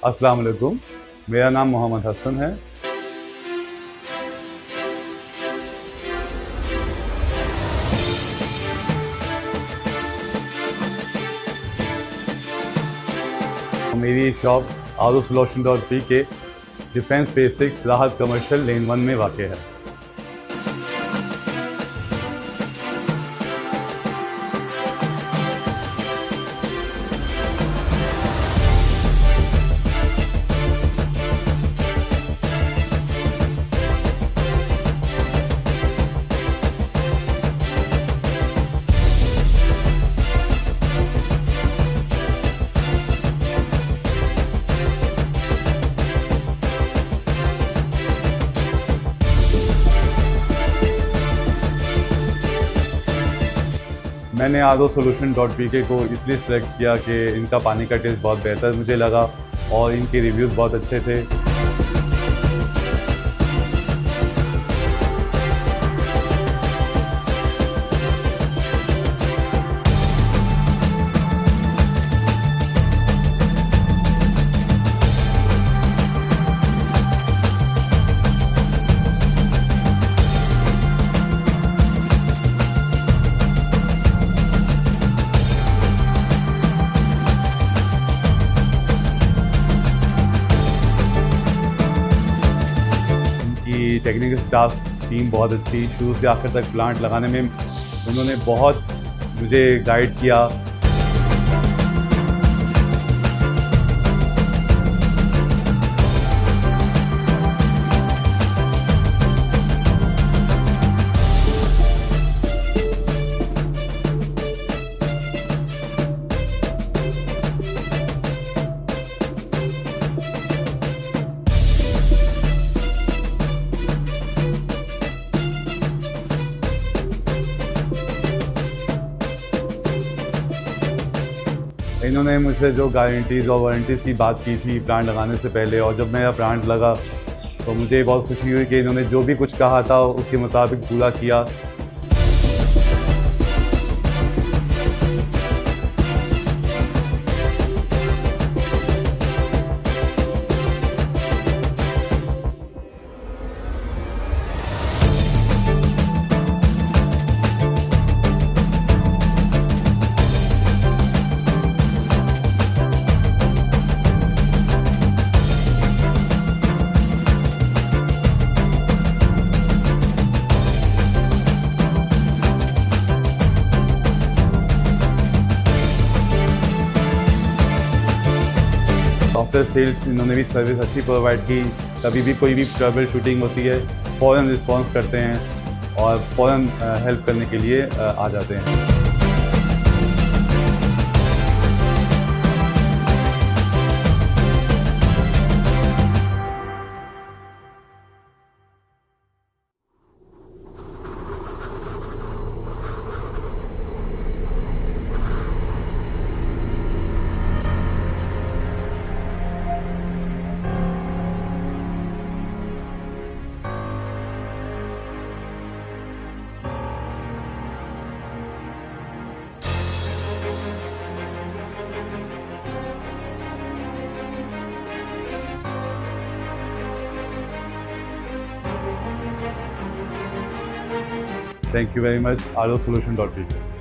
अस्सलाम वालेकुम, मेरा नाम मोहम्मद हसन है। मेरी शॉप ROsolution.pk डिफेंस फेज 6 राहत कमर्शियल लेन 1 में वाक़ है। मैंने ROsolution.pk को इसलिए सेलेक्ट किया कि इनका पानी का टेस्ट बहुत बेहतर मुझे लगा और इनके रिव्यूज़ बहुत अच्छे थे। टेक्निकल स्टाफ टीम बहुत अच्छी, शुरू से आखिर तक प्लांट लगाने में उन्होंने बहुत मुझे गाइड किया। इन्होंने मुझसे जो गारंटीज़ और वारंटीज़ की बात की थी प्लांट लगाने से पहले, और जब मेरा प्लांट लगा तो मुझे बहुत खुशी हुई कि इन्होंने जो भी कुछ कहा था उसके मुताबिक पूरा किया। आफ्टर सेल्स इन्होंने भी सर्विस अच्छी प्रोवाइड की। कभी भी कोई भी ट्रबल शूटिंग होती है फ़ौरन रिस्पॉन्स करते हैं और फ़ौरन हेल्प करने के लिए आ जाते हैं। Thank you very much, ROsolution.pk.